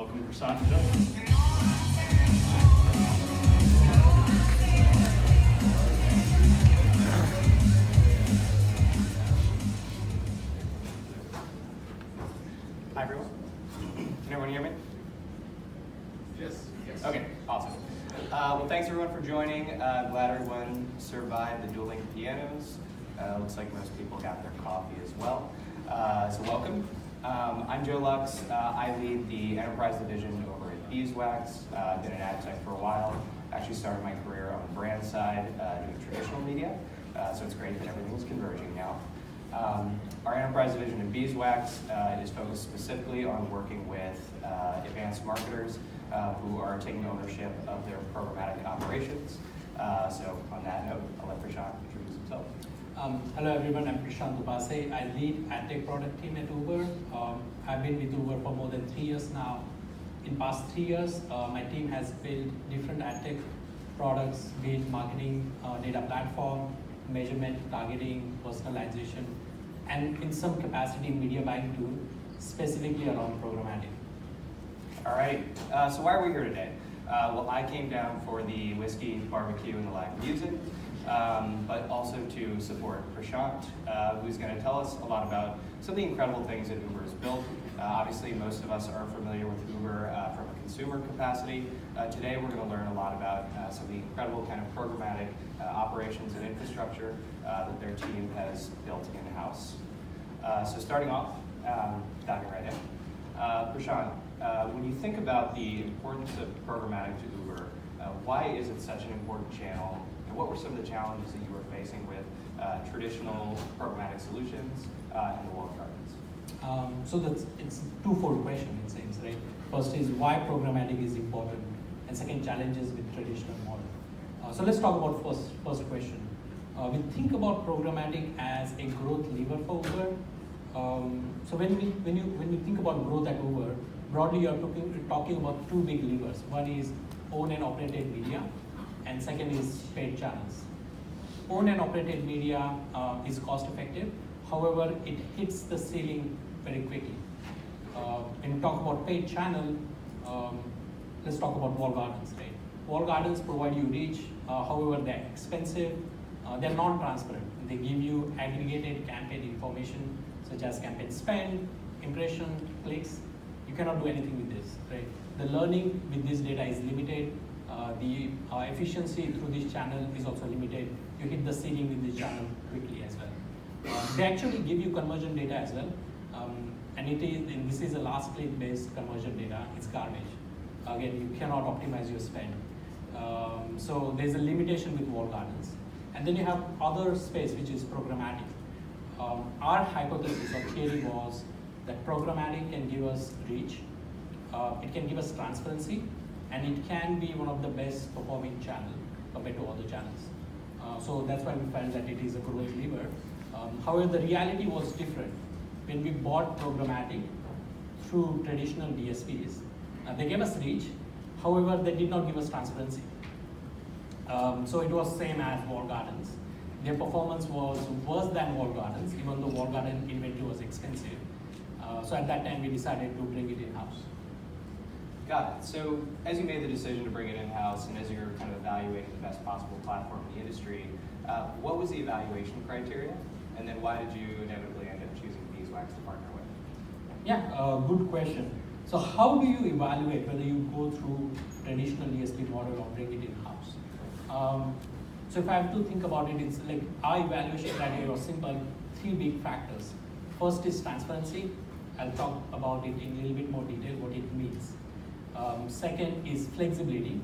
Welcome, Prashant and Joe. Hi, everyone. Can everyone hear me? Yes. Okay, awesome. Well, thanks everyone for joining. Glad everyone survived the dueling pianos. Looks like most people got their coffee as well. So welcome. I'm Joe Luchs. I lead the enterprise division over at Beeswax. I've been in Adtech for a while. Actually started my career on the brand side doing traditional media. So it's great that everything is converging now. Our enterprise division in Beeswax is focused specifically on working with advanced marketers who are taking ownership of their programmatic operations. So on that note, I'll let Prashant introduce himself. Hello everyone, I'm Prashant Upase. I lead Adtech Product Team at Uber. I've been with Uber for more than 3 years now. In past 3 years, my team has built different Adtech products, be it marketing, data platform, measurement, targeting, personalization, and in some capacity media buying tool, specifically around programmatic. All right, so why are we here today? Well, I came down for the whiskey, barbecue, and the live music, but also to support Prashant, who's going to tell us a lot about some of the incredible things that Uber has built. Obviously, most of us are familiar with Uber from a consumer capacity. Today, we're going to learn a lot about some of the incredible kind of programmatic operations and infrastructure that their team has built in-house. So starting off, diving right in. Prashant, when you think about the importance of programmatic to Uber, why is it such an important channel? And what were some of the challenges that you were facing with traditional programmatic solutions in the walled gardens? So it's a twofold question, it seems, right? First is why programmatic is important, and second, challenges with traditional model. So let's talk about first question. We think about programmatic as a growth lever for Uber. So when we think about growth at Uber, broadly you're talking about two big levers. One is owned and operated media, and second is paid channels. Owned and operated media is cost effective. However, it hits the ceiling very quickly. When we talk about paid channel, let's talk about walled gardens, right? Walled gardens provide you reach, however, they're expensive, they're non-transparent. They give you aggregated campaign information such as campaign spend, impression, clicks. You cannot do anything with this, right? The learning with this data is limited. The efficiency through this channel is also limited. You hit the ceiling with this channel quickly as well. They actually give you conversion data as well, and this is a last click based conversion data. It's garbage. Again, you cannot optimize your spend. So there's a limitation with walled gardens. And then you have other space, which is programmatic. Our hypothesis or theory was that programmatic can give us reach, it can give us transparency, and it can be one of the best performing channel compared to other channels. So that's why we felt that it is a growth lever. However, the reality was different. When we bought programmatic through traditional DSPs, they gave us reach, however, they did not give us transparency. So it was same as walled gardens. Their performance was worse than walled gardens, even though walled garden inventory was expensive. So at that time, we decided to bring it in-house. Got it. So as you made the decision to bring it in-house and as you're kind of evaluating the best possible platform in the industry, what was the evaluation criteria? And then why did you inevitably end up choosing Beeswax to partner with? Yeah, good question. So how do you evaluate whether you go through traditional DSP model or bring it in-house? So if I have to think about it, it's like our evaluation criteria was simple, 3 big factors. First is transparency. I'll talk about it in a little bit more detail, what it means. Second is flexibility.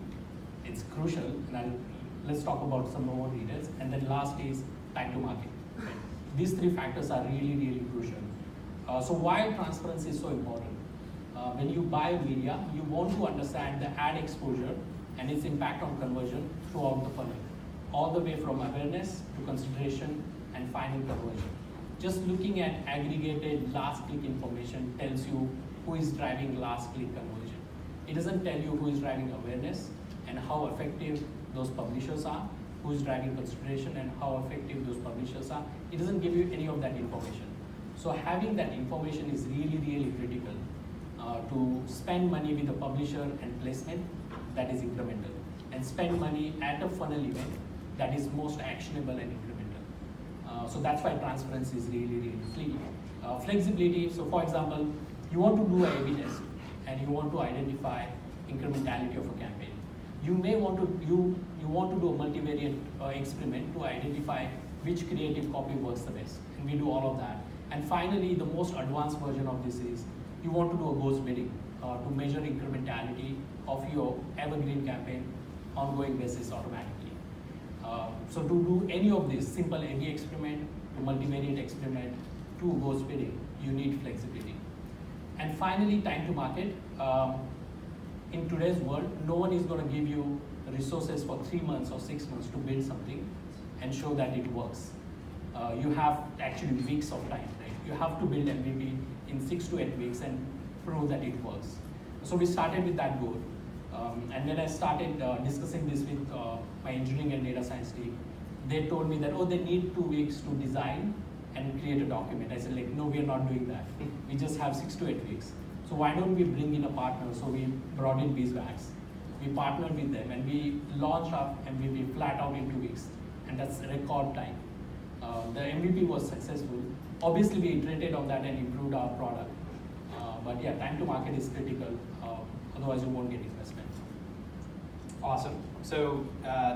It's crucial, and let's talk about some more details. And then last is time to market. Right? These 3 factors are really, really crucial. So why transparency is so important? When you buy media, you want to understand the ad exposure and its impact on conversion throughout the funnel, all the way from awareness to consideration and final conversion. Just looking at aggregated last click information tells you who is driving last click conversion. It doesn't tell you who is driving awareness and how effective those publishers are, who is driving consideration and how effective those publishers are. It doesn't give you any of that information. So having that information is really, really critical. to spend money with the publisher and placement that is incremental, and spend money at a funnel event that is most actionable and incremental. So that's why transparency is really, really key. Flexibility, so for example, you want to do a A/B test and you want to identify incrementality of a campaign. You may want to, you want to do a multivariate experiment to identify which creative copy works the best, and we do all of that. And finally, the most advanced version of this is you want to do a ghost bidding to measure incrementality of your evergreen campaign ongoing basis automatically. So to do any of this simple A/B experiment to multivariate experiment to ghost bidding, you need flexibility. And finally, time to market. In today's world, no one is going to give you resources for 3 months or 6 months to build something and show that it works. You have actually weeks of time, right? You have to build MVP in 6 to 8 weeks and prove that it works. So we started with that goal. And when I started discussing this with my engineering and data science team, they told me that, oh, they need 2 weeks to design and create a document. I said, like, no, we are not doing that. We just have 6 to 8 weeks. So why don't we bring in a partner? So we brought in Beeswax. We partnered with them and we launched our MVP flat out in 2 weeks. And that's record time. The MVP was successful. Obviously, we iterated on that and improved our product. But yeah, time to market is critical. Otherwise, you won't get investment. Awesome. So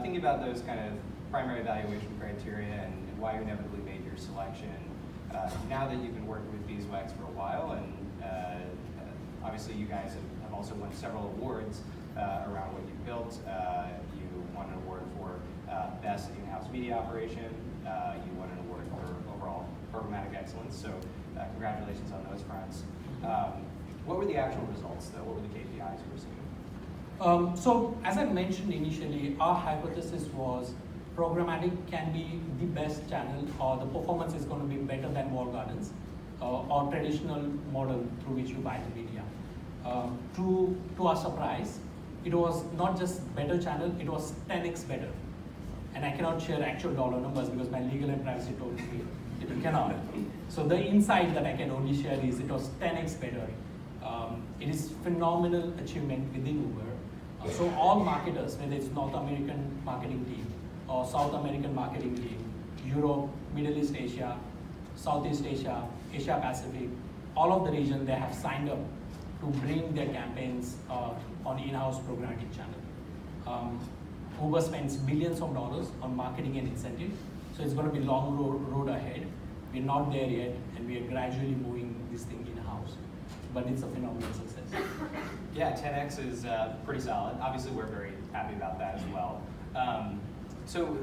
thinking about those kind of primary evaluation criteria and why you inevitably made your selection, now that you've been working with Beeswax for a while, and obviously you guys have also won several awards around what you've built. You won an award for Best In-House Media Operation. You won an award for overall programmatic excellence. So congratulations on those fronts. What were the actual results, though? What were the KPIs you were seeing? So as I mentioned initially, our hypothesis was programmatic can be the best channel, or the performance is going to be better than walled gardens or traditional model through which you buy the media. To our surprise, it was not just better channel, it was 10x better. And I cannot share actual dollar numbers because my legal and privacy told me it cannot. So the insight that I can only share is it was 10x better. It is phenomenal achievement within Uber. So all marketers, whether it's North American marketing team or South American marketing team, Europe, Middle East Asia, Southeast Asia, Asia Pacific, all of the region, they have signed up to bring their campaigns on in-house programmatic channel. Uber spends billions of dollars on marketing and incentive, so it's going to be long road ahead. We're not there yet, and we are gradually moving this thing in-house, but it's a phenomenal success. Yeah, 10x is pretty solid. Obviously, we're very happy about that as well. So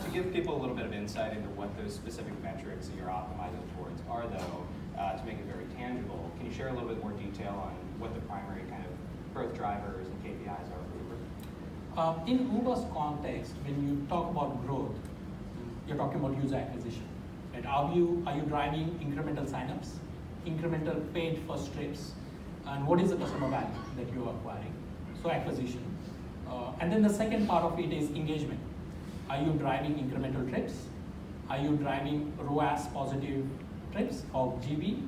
to give people a little bit of insight into what those specific metrics that you're optimizing towards are, though, to make it very tangible, can you share a little bit more detail on what the primary kind of growth drivers and KPIs are for Uber? In Uber's context, when you talk about growth, you're talking about user acquisition. Right? Are you driving incremental signups, incremental paid first trips, and what is the customer value that you're acquiring? So acquisition. And then the second part of it is engagement. Are you driving incremental trips? Are you driving ROAS positive trips or GB?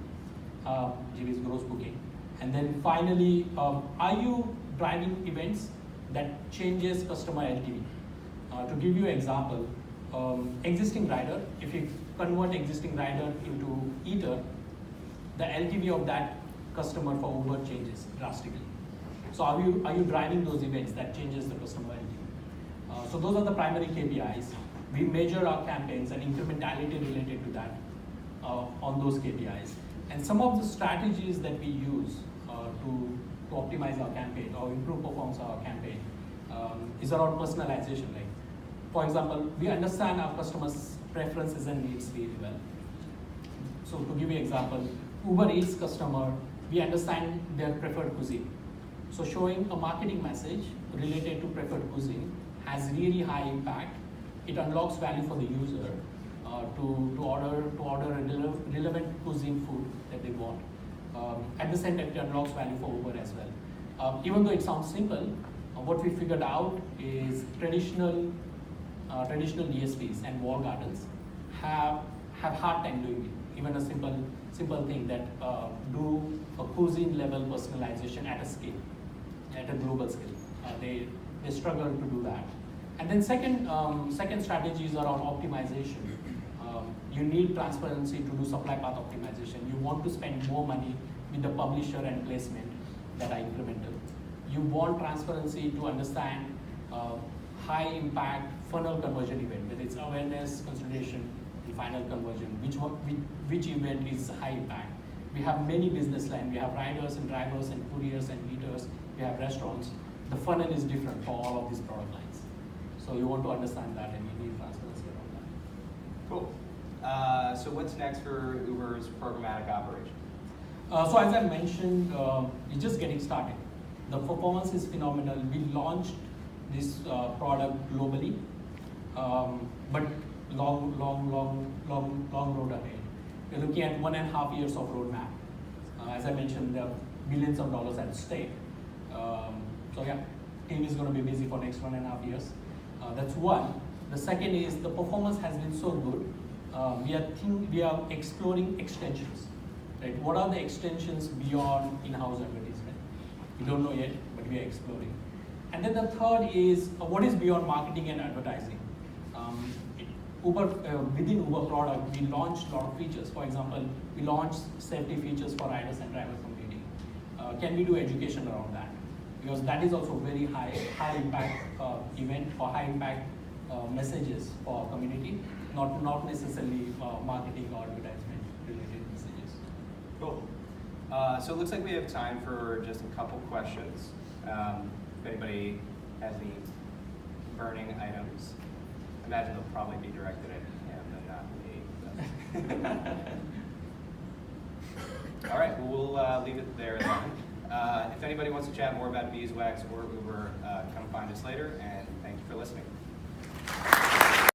GB is gross booking. And then finally, are you driving events that changes customer LTV? To give you an example, existing rider, if you convert existing rider into eater, the LTV of that customer for Uber changes drastically. So are you driving those events that changes the customer LTV? So those are the primary KPIs. We measure our campaigns and incrementality related to that on those KPIs. And some of the strategies that we use to optimize our campaign or improve performance of our campaign is around personalization. Like, for example, we understand our customers' preferences and needs really well. So to give you an example, Uber Eats customer, we understand their preferred cuisine. So showing a marketing message related to preferred cuisine has really high impact. It unlocks value for the user to order a relevant cuisine food that they want. At the same time, it unlocks value for Uber as well. Even though it sounds simple, what we figured out is traditional DSPs and walled gardens have hard time doing it. Even a simple simple thing that do a cuisine level personalization at a scale, at a global scale. They struggle to do that. And then second strategy is around optimization. You need transparency to do supply path optimization. You want to spend more money with the publisher and placement that are incremental. You want transparency to understand high impact funnel conversion event, whether it's awareness, consolidation, and final conversion. Which event is high impact? We have many business lines. We have riders and drivers and couriers and eaters. We have restaurants. The funnel is different for all of these product lines. So you want to understand that, and you need transparency around that. Cool. So what's next for Uber's programmatic operation? So as I mentioned, we're just getting started. The performance is phenomenal. We launched this product globally, but long road ahead. We're looking at 1.5 years of roadmap. As I mentioned, there are billions of dollars at stake. So yeah, team is going to be busy for next 1.5 years. That's one. The second is the performance has been so good. We are exploring extensions. Right? What are the extensions beyond in-house advertisement? We don't know yet, but we are exploring. And then the third is what is beyond marketing and advertising. Within Uber product, we launched a lot of features. For example, we launched safety features for riders and driver community. Can we do education around that? Because that is also very high impact event for high impact messages for our community, not necessarily marketing or advertisement related messages. Cool. So it looks like we have time for just a couple questions. If anybody has any burning items, I imagine they'll probably be directed at him and not me. All right, well, we'll leave it there then. If anybody wants to chat more about Beeswax or Uber, come find us later, and thank you for listening.